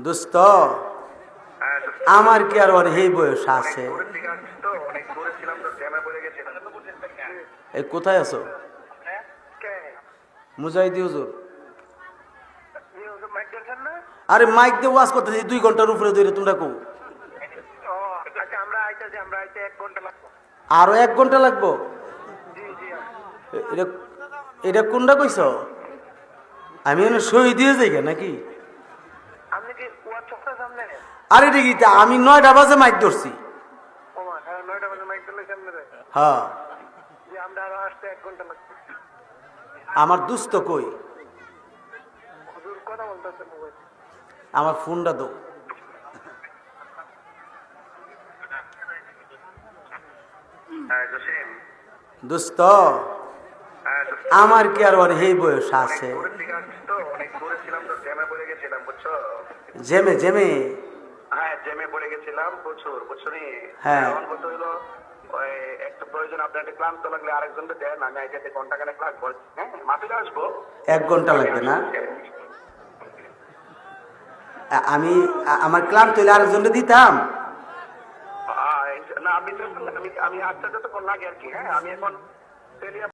দোস্ত আমার কি আর ওর এই বয়স আছে? এই কোথায় আছো? মুজাহিদি হুজুর, আরে মাইক দিয়ে ওয়াজ করতেছি 2 ঘন্টার উপরে ধরে, তোমরা কো আরো 1 ঘন্টা লাগবো? এটা এটা কোনটা কইছ? আমি এনে সই দিয়ে যাই নাকি? আরে ঠিকই, আমি 9টা বাজে মাইক ধরছি। হ্যাঁ, আমার দুস্থ কই? আমার ফোনটা দো। দোস্ত আমার কি আর ওর এই বয়স আছে? জেমে জেমে পড়ে গেছিলাম প্রচুর বুঝছনি। হ্যাঁ, ওই একটা প্রয়োজন আপনার একটা ক্লান্ত লাগলে আরেকজনকে দেন, আমি আইতে ঘন্টা খানেক লাগবো। হ্যাঁ, মাফিলে আসবো। 1 ঘন্টা লাগবে না? আমি আমার ক্লান্ত হইলে আরেকজনকে দিতাম। না, আমি আটটা যতক্ষণ লাগে আর কি। হ্যাঁ, আমি এখন